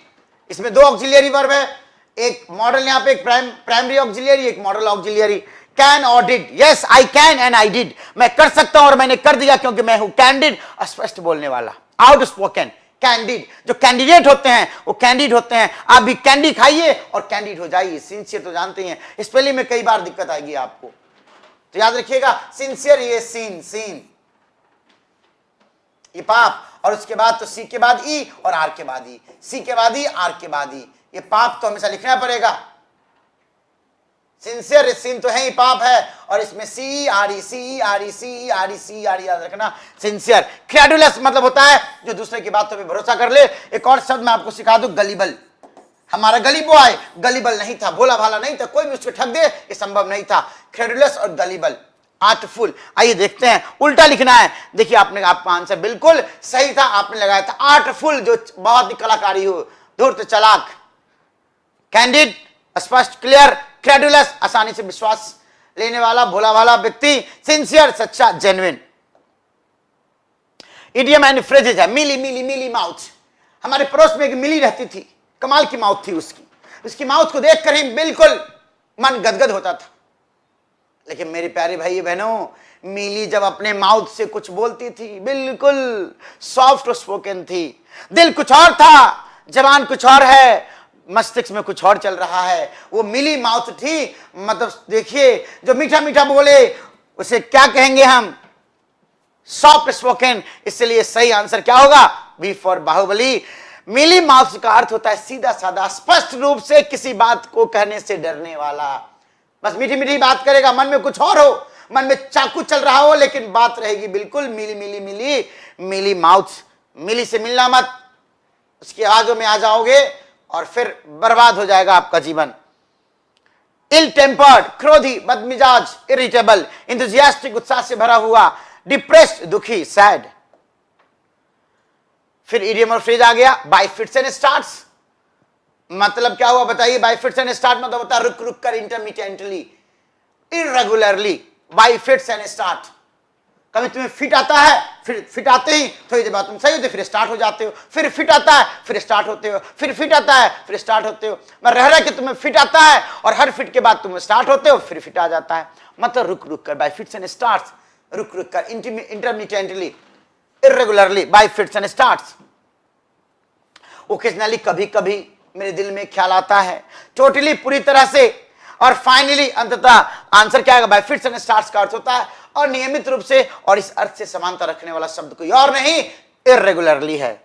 इसमें दो ऑक्सिलियरी वर्ब है, एक मॉडल यहां पे, एक प्राइमरी ऑक्सिलियरी, एक मॉडल ऑक्सिलियरी। कैन और did, yes I can and I did, मैं कर सकता हूं और मैंने कर दिया, क्योंकि मैं हूं कैंडिड, स्पष्ट बोलने वाला, आउट स्पोकन। कैंडिड, जो कैंडिडेट होते हैं वो कैंडिड होते हैं। आप भी कैंडी खाइए और कैंडिड हो जाइए। सिंसियर तो जानते हैं, स्पेलिंग में कई बार दिक्कत आएगी आपको, तो याद रखिएगा सिंसियर, ये सीन, सीन, ये पाप, और उसके बाद तो सी के बाद ई और आर के बाद ई, सी के बाद ई, आर के बाद ई। ये पाप तो हमेशा लिखना पड़ेगा। सिंसियर सीन तो है ही, पाप है, और इसमें C R E, C R E, C R E, C R E, याद रखना। सिंसियर। क्रेडुलस मतलब होता है जो दूसरे की बातों पे भरोसा कर ले। एक और शब्द मैं आपको सिखा दूं, गलीबल। हमारा गली बॉय गलीबल नहीं था, भोला भाला नहीं था, कोई भी उसको ठग दे ये संभव नहीं था। क्रेडुलस और गलीबल, आर्टफुल। आइए देखते हैं, उल्टा लिखना है। देखिए आपने, आपका आंसर बिल्कुल सही था, आपने लगाया था आर्टफुल, जो बहुत ही कलाकारी हो, धूर्त, चालाक। कैंडिड, स्पष्ट, क्लियर। क्रेडुलस, आसानी से विश्वास लेने वाला, भोला भाला व्यक्ति। सिंसियर, सच्चा, जेन्युइन। इडियम एंड फ्रेजेज है। मिली, मिली, मिली माउथ। हमारे पड़ोस में एक मिली रहती थी, कमाल की माउथ थी उसकी। उसकी माउथ को देखकर ही बिल्कुल मन गदगद होता था। लेकिन मेरे प्यारे भाई बहनों, मिली जब अपने माउथ से कुछ बोलती थी, बिल्कुल सॉफ्ट स्पोकन थी। दिल कुछ और था, जबान कुछ और है, मस्तिष्क में कुछ और चल रहा है। वो मिली माउथ थी, मतलब देखिए, जो मीठा मीठा बोले उसे क्या कहेंगे हम? Soft spoken. इसलिए सही आंसर क्या होगा? B for Baahubali. Mealy mouth का अर्थ होता है सीधा साधा, स्पष्ट रूप से किसी बात को कहने से डरने वाला। बस मीठी मीठी बात करेगा, मन में कुछ और हो, मन में चाकू चल रहा हो, लेकिन बात रहेगी बिल्कुल मिली मिली मिली। मिली माउथ मिली से मिलना मत, उसकी आवाजों में आ जाओगे और फिर बर्बाद हो जाएगा आपका जीवन। इल टेम्पर्ड, क्रोधी, बदमिजाज, इरिटेबल, इंथुजियास्टिक, उत्साह से भरा हुआ, डिप्रेस्ड, दुखी, सैड। फिर इडियम और फ्रेज आ गया, बाय फिट्स एंड स्टार्ट्स। मतलब क्या हुआ बताइए? बाय फिट्स एंड स्टार्ट मतलब होता है रुक रुक कर, intermittently, irregularly, bye fits and start. कभी तुम्हें फिट आता है, फिर फिट आते ही थोड़ी देर बाद तुम सही होते, फिर स्टार्ट हो जाते हो, फिर फिट आता है, फिर स्टार्ट होते हो, फिर फिट आता है, फिर स्टार्ट होते हो। मैं रह रहा कि तुम्हें फिट आता है और हर फिट के बाद तुम स्टार्ट होते हो, फिर फिट आ जाता है। मतलब रुक रुक कर, बाय फिट्स एंड स्टार्ट्स, रुक रुक कर, intermittently, irregularly, bye fits and starts. Occasionally, कभी कभी मेरे दिल में ख्याल आता है, टोटली, पूरी तरह से, और फाइनली, अंततः। आंसर क्या है? बाय फिट्स एंड स्टार्ट्स का अर्थ होता है और नियमित रूप से, और इस अर्थ से समानता रखने वाला शब्द कोई और नहीं, इरेगुलरली है।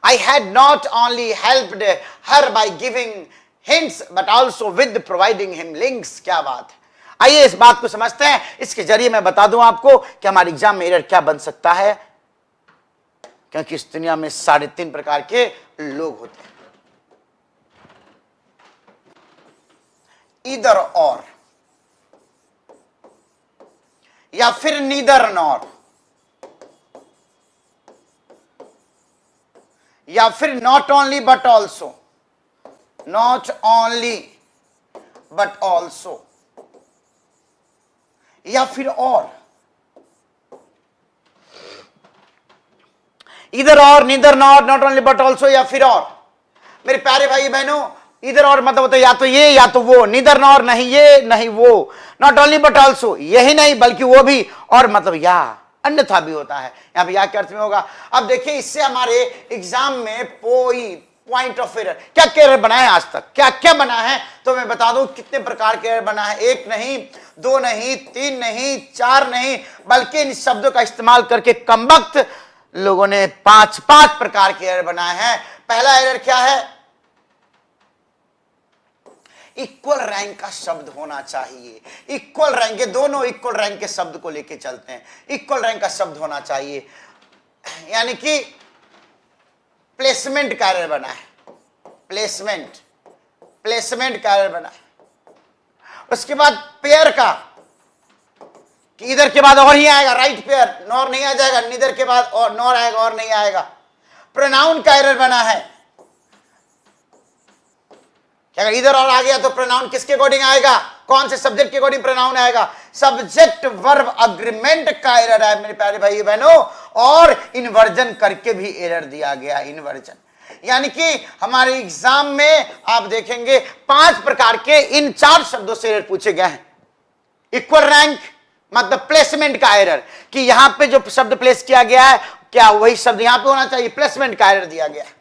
I had not only helped her by giving hints but also with providing him links। क्या बात है! आइए इस बात को समझते हैं। इसके जरिए मैं बता दूं आपको कि हमारे एग्जाम में एरर क्या बन सकता है, क्योंकि इस दुनिया में 3.5 प्रकार के लोग होते हैं। ईदर और, या फिर नीदर नॉर, या फिर not only but also, not only but also, या फिर और। इधर और, neither not, not only but also, या फिर और। मेरे प्यारे भाई बहनों, इधर और मतलब होता है या तो ये या तो वो, नीदर नॉर, नहीं ये नहीं वो, नॉट ओनली बट ऑल्सो, यही नहीं बल्कि वो भी, और मतलब या अन्यथा भी होता है। यहां पे या के अर्थ में होगा। अब देखिए, इससे हमारे एग्जाम में पॉइंट ऑफ एरर, क्या क्या एरर बना है आज तक, क्या क्या बना है, तो मैं बता दूं कितने प्रकार के एरर बना है। 1 नहीं, 2 नहीं, 3 नहीं, 4 नहीं, बल्कि इन शब्दों का इस्तेमाल करके कमबख्त लोगों ने 5 प्रकार के एरर बनाए हैं। पहला एरर क्या है? इक्वल रैंक का शब्द होना चाहिए। इक्वल रैंक के, दोनों इक्वल रैंक के शब्द को लेके चलते हैं। इक्वल रैंक का शब्द होना चाहिए, यानी कि प्लेसमेंट का एरर बना है। प्लेसमेंट का एरर बना है। उसके बाद पेयर का, कि इधर के बाद और ही आएगा, राइट पेयर, नॉर नहीं आ जाएगा, नीदर के बाद और नॉर आएगा, और नहीं आएगा। प्रोनाउन का एरर बना है, क्या अगर इधर और आ गया तो प्रोनाउन किसके अकॉर्डिंग आएगा? कौन से सब्जेक्ट के अकॉर्डिंग प्रोनाउन आएगा? सब्जेक्ट वर्ब अग्रीमेंट का एरर है मेरे प्यारे भाई बहनों। और इन्वर्जन करके भी एरर दिया गया, इन्वर्जन। यानी कि हमारे एग्जाम में आप देखेंगे 5 प्रकार के इन 4 शब्दों से एरर पूछे गए हैं। इक्वल रैंक मतलब प्लेसमेंट का एरर, कि यहां पे जो शब्द प्लेस किया गया है क्या वही शब्द यहां पे होना चाहिए, प्लेसमेंट का एरर दिया गया है।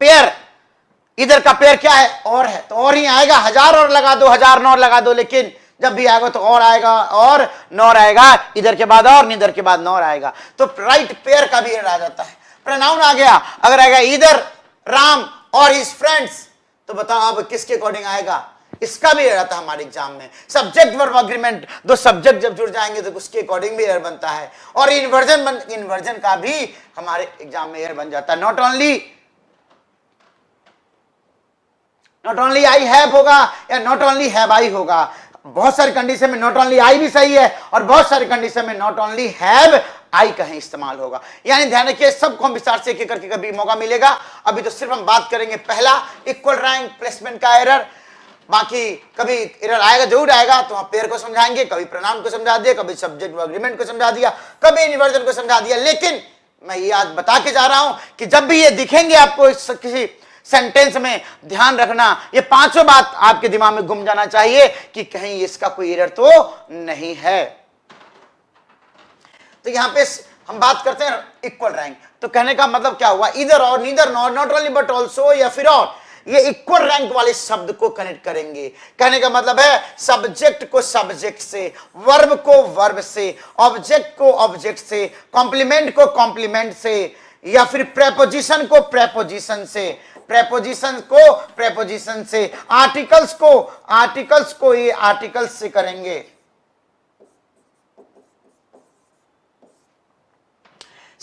पेयर, इधर का पेयर क्या है? और है, तो और ही आएगा। 1000 और लगा दो, 1000 नॉर लगा दो, लेकिन जब भी आएगा तो और आएगा, और नॉर आएगा, इधर के बाद और, इधर के बाद नॉर आएगा, तो राइट पेयर का भी एरर आ जाता है। प्रोनाउन आ गया, अगर आएगा इधर राम और हिज फ्रेंड्स, तो बताओ अब किसके अकॉर्डिंग आएगा? इसका भी एरर आता है हमारे एग्जाम में। सब्जेक्ट वर्ब अग्रीमेंट, दो सब्जेक्ट जब जुड़ जाएंगे तो उसके अकॉर्डिंग भी एरर बनता है। और इन्वर्जन का भी हमारे एग्जाम में एरर बन जाता है। नॉट ओनली आई हैव होगा या नॉट ओनली हैव आई होगा। बहुत सारी कंडीशन में नॉट ओनली आई भी सही है, और बहुत सारी कंडीशन में नॉट ओनली हैव आई कहीं इस्तेमाल होगा। यानी ध्यान रखिए, सबको हम विस्तार से एक करके कभी मौका मिलेगा। अभी तो सिर्फ हम बात करेंगे पहला, इक्वल रैंक प्लेसमेंट का एरर। बाकी कभी एरर आएगा, जरूर आएगा, तो हम पेयर को समझाएंगे, कभी प्रोनाउन को समझा दिया, कभी सब्जेक्ट अग्रीमेंट को समझा दिया, कभी इन्वर्जन को समझा दिया। लेकिन मैं ये आज बता के जा रहा हूं कि जब भी ये दिखेंगे आपको किसी सेंटेंस में, ध्यान रखना ये 5 बात आपके दिमाग में घूम जाना चाहिए कि कहीं इसका कोई एरर तो नहीं है। तो यहां पे हम बात करते हैं इक्वल रैंक। तो कहने का मतलब क्या हुआ? इधर और, neither nor, not only but also, या फिर और। ये इक्वल रैंक वाले शब्द को कनेक्ट करेंगे। कहने का मतलब है सब्जेक्ट को सब्जेक्ट से, वर्ब को वर्ब से, ऑब्जेक्ट को ऑब्जेक्ट से, कॉम्प्लीमेंट को कॉम्प्लीमेंट से, या फिर प्रेपोजिशन को प्रेपोजिशन से, प्रेपोजिशन को प्रेपोजिशन से, आर्टिकल्स को ये आर्टिकल्स से करेंगे।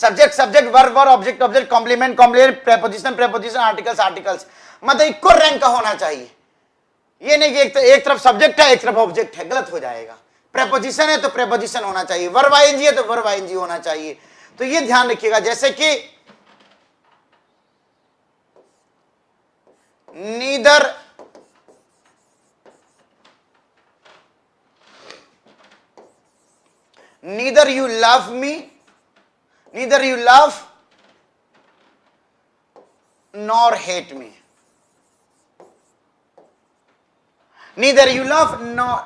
Subject subject, verb verb, object object, complement complement, preposition preposition, articles articles, मतलब इक्वल रैंक का होना चाहिए। ये नहीं कि एक तरफ सब्जेक्ट है एक तरफ ऑब्जेक्ट है, गलत हो जाएगा। प्रेपोजिशन है तो प्रेपोजिशन होना चाहिए, वर्ब आईएनजी है तो वर्ब आईएनजी होना चाहिए। तो ये ध्यान रखिएगा, जैसे कि neither you love me, neither you love nor hate me, neither you love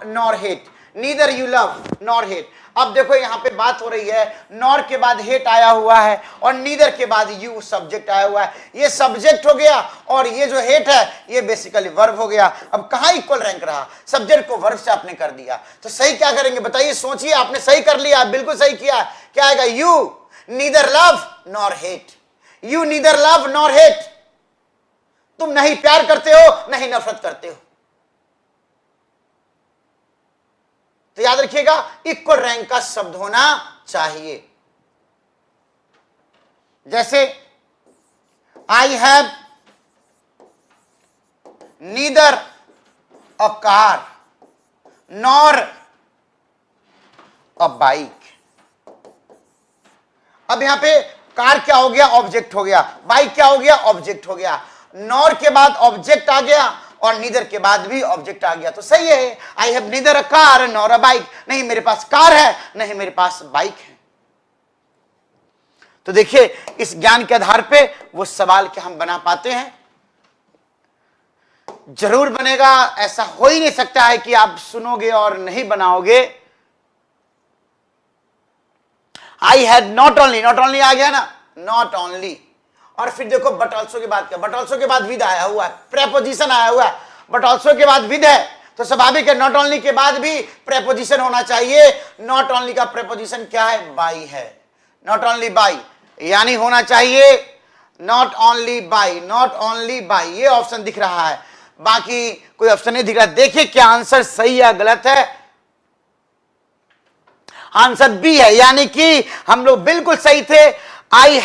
nor hate, neither you love nor hate। अब देखो यहां पे बात हो रही है, नॉर के बाद हेट आया हुआ है और नीदर के बाद यू सब्जेक्ट आया हुआ है। ये सब्जेक्ट हो गया और ये जो हेट है ये बेसिकली वर्ब हो गया। अब कहां इक्वल रैंक रहा, सब्जेक्ट को वर्ब से आपने कर दिया, तो सही क्या करेंगे बताइए, सोचिए। आपने सही कर लिया, बिल्कुल सही किया। क्या आएगा, you neither love nor hate, you neither love nor hate. तुम नहीं प्यार करते हो नहीं नफरत करते हो। तो याद रखिएगा इक्वल रैंक का शब्द होना चाहिए। जैसे I have neither a car nor a bike. अब यहां पे कार क्या हो गया, ऑब्जेक्ट हो गया, बाइक क्या हो गया, ऑब्जेक्ट हो गया। नॉर के बाद ऑब्जेक्ट आ गया और नीदर के बाद भी ऑब्जेक्ट आ गया, तो सही है। I have neither a car nor a bike, नहीं मेरे पास कार है नहीं मेरे पास बाइक है। तो देखिए इस ज्ञान के आधार पे वो सवाल के हम बना पाते हैं, जरूर बनेगा। ऐसा हो ही नहीं सकता है कि आप सुनोगे और नहीं बनाओगे। आई हैड नॉट ओनली आ गया ना, नॉट ओनली। और फिर देखो बट ऑल्सो की बात, बट ऑल्सो के बाद विद आया हुआ है, प्रेपोजिशन आया हुआ है, बट ऑल्सो के बाद विद है, तो स्वाभाविक है नॉट ओनली के बाद भी प्रेपोजिशन होना चाहिए। नॉट ओनली का प्रेपोजिशन क्या है, बाई है, नॉट ओनली बाई, यानी होना चाहिए not only by, not only by. ये ऑप्शन दिख रहा है, बाकी कोई ऑप्शन नहीं दिख रहा। देखिए क्या आंसर सही या गलत है, आंसर बी है, यानी कि हम लोग बिल्कुल सही थे। आई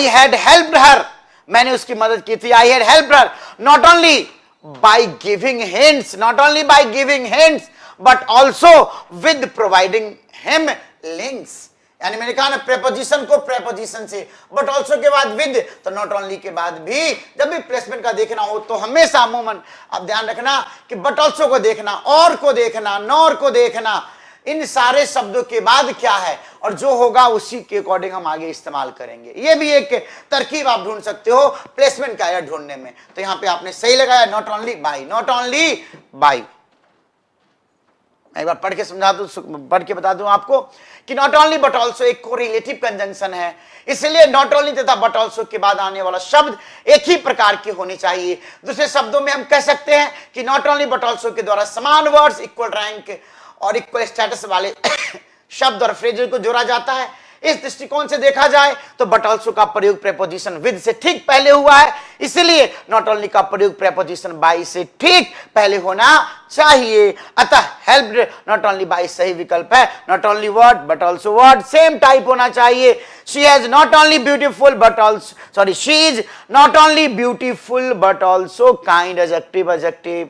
हैड हेल्प्ड हर, मैंने उसकी मदद की थी। I had helped her not only by giving hints, not only by giving hints but also with providing him links. यानी मैंने कहा ना प्रेपोजिशन को प्रेपोजिशन से, बट ऑल्सो के बाद विद, तो नॉट ओनली के बाद भी जब भी प्लेसमेंट का देखना हो तो हमेशा अमूमन आप ध्यान रखना कि बट ऑल्सो को देखना, और को देखना, नॉर को देखना, इन सारे शब्दों के बाद क्या है और जो होगा उसी के अकॉर्डिंग हम आगे इस्तेमाल करेंगे। ये भी एक तरकीब आप ढूंढ सकते हो प्लेसमेंट का या ढूंढने में। तो यहां पे आपने सही लगाया, not only by, not only by. मैं एक बार पढ़ के समझा दूं, पढ़ के बता दूं आपको कि नॉट ओनली बट ऑल्सो एक कोरिलेटिव कंजंक्शन है, इसलिए नॉट ओनली तथा बट ऑल्सो के बाद आने वाला शब्द एक ही प्रकार के होने चाहिए। दूसरे शब्दों में हम कह सकते हैं कि नॉट ओनली बट ऑल्सो के द्वारा समान वर्ड्स, इक्वल रैंक और इक्वल स्टेटस वाले शब्द और फ्रेजेस को जोड़ा जाता है। इस दृष्टिकोण से देखा जाए तो बट ऑल्सो का प्रयोग प्रेपोजिशन विद से ठीक पहले हुआ है, इसलिए नॉट ओनली का प्रयोग प्रेपोजिशन बाई से ठीक पहले होना चाहिए। अतः हेल्प्ड नॉट ओनली बाई सही विकल्प है। Not only word but also word same type होना चाहिए। She has not only beautiful but also, sorry, she is not only beautiful but also kind, adjective.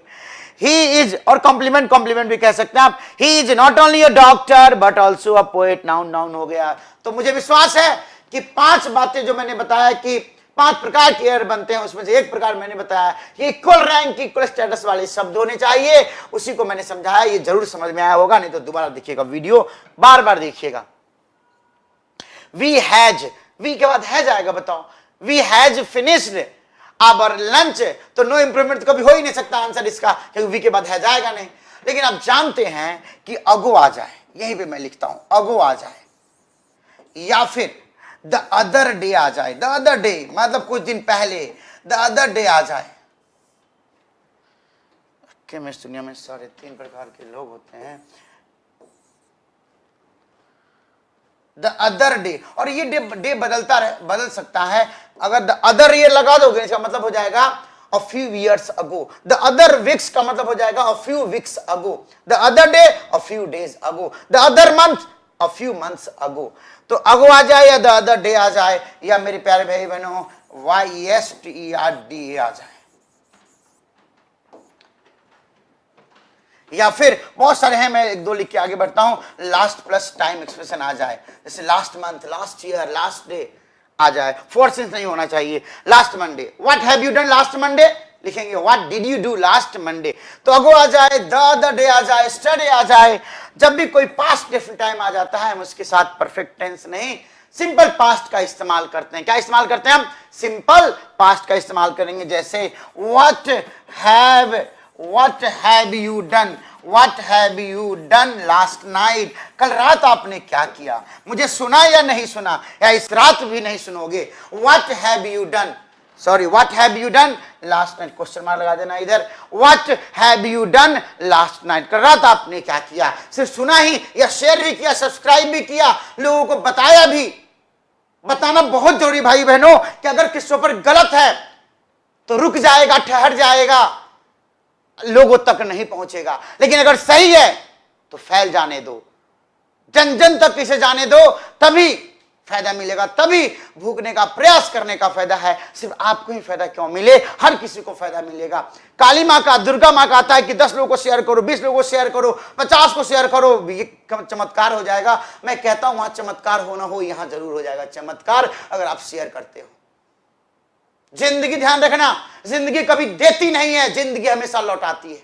He is, और complement भी कह सकते हैं आप, he is not only a doctor but also a poet, noun हो गया। तो मुझे विश्वास है कि 5 बातें जो मैंने बताया कि 5 प्रकार के एरर बनते हैं, उसमें से एक प्रकार मैंने बताया कि इक्वल रैंक इक्वल स्टेटस वाले शब्द होने चाहिए, उसी को मैंने समझाया। ये जरूर समझ में आया होगा, नहीं तो दोबारा देखिएगा वीडियो, बार देखिएगा। वी के बाद हैज आएगा, बताओ we has finished our lunch, तो नो इंप्रूवमेंट तो कभी हो ही नहीं सकता आंसर इसका, क्योंकि वी के बाद है जाएगा नहीं। लेकिन आप जानते हैं कि अगो आ जाए, यहीं पे मैं लिखता हूं अगो आ जाए, या फिर द अदर डे आ जाए। द अदर डे मतलब कुछ दिन पहले, द अदर डे आ जाए। इस दुनिया में 3.5 प्रकार के लोग होते हैं। द अदर डे, और ये डे बदल सकता है। अगर द अदर ये लगा दोगे इसका मतलब हो जाएगा a few years ago. The other weeks का मतलब हो जाएगा a few weeks ago. The other day a few days ago. The other month a few months ago. तो अगो आ जाए या द अदर डे आ जाए, या मेरे प्यारे भाई बहनों YESTERDA आ जाए, या फिर बहुत सारे हैं, मैं एक दो लिख के आगे बढ़ता हूं, लास्ट प्लस टाइम एक्सप्रेशन आ जाए, जैसे last month, last year, last day आ जाए। फोर्थ सेंस नहीं होना चाहिए। Last Monday, what have you done last Monday लिखेंगे what did you do last Monday. तो अगो आ जाए, द अदर डे आ जाए, स्टरडे आ जाए। जब भी कोई पास्ट डेफिनेट टाइम आ जाता है, हम उसके साथ परफेक्ट टेंस नहीं, सिंपल पास्ट का इस्तेमाल करते हैं। क्या इस्तेमाल करते हैं हम? सिंपल पास्ट का इस्तेमाल करेंगे। जैसे what have you done, what have you done last night, कल रात आपने क्या किया? मुझे सुना या नहीं सुना, या इस रात भी नहीं सुनोगे। What have you done, sorry what have you done last night, question mark लगा देना इधर। What have you done last night, कल रात आपने क्या किया? सिर्फ सुना ही, या शेयर भी किया, सब्सक्राइब भी किया, लोगों को बताया भी। बताना बहुत जरूरी भाई बहनों, कि अगर किसी पर गलत है तो रुक जाएगा, ठहर जाएगा, लोगों तक नहीं पहुंचेगा। लेकिन अगर सही है तो फैल जाने दो, जन जन तक इसे जाने दो, तभी फायदा मिलेगा, तभी भूखने का प्रयास करने का फायदा है। सिर्फ आपको ही फायदा क्यों मिले, हर किसी को फायदा मिलेगा। काली माँ का, दुर्गा माँ का आता है कि 10 लोगों को शेयर करो, 20 लोगों को शेयर करो, 50 को शेयर करो, ये चमत्कार हो जाएगा। मैं कहता हूं वहां चमत्कार हो ना हो, यहां जरूर हो जाएगा चमत्कार, अगर आप शेयर करते हो। जिंदगी ध्यान रखना, जिंदगी कभी देती नहीं है, जिंदगी हमेशा लौटाती है।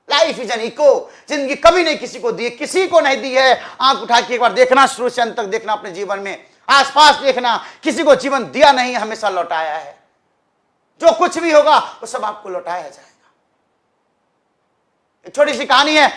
लाइफ इज एन इको, जिंदगी कभी नहीं किसी को दी, किसी को नहीं दी है। आंख उठा के एक बार देखना, शुरू से अंत तक देखना, अपने जीवन में आसपास देखना, किसी को जीवन दिया नहीं, हमेशा लौटाया है। जो कुछ भी होगा वो सब आपको लौटाया जाएगा। एक छोटी सी कहानी है,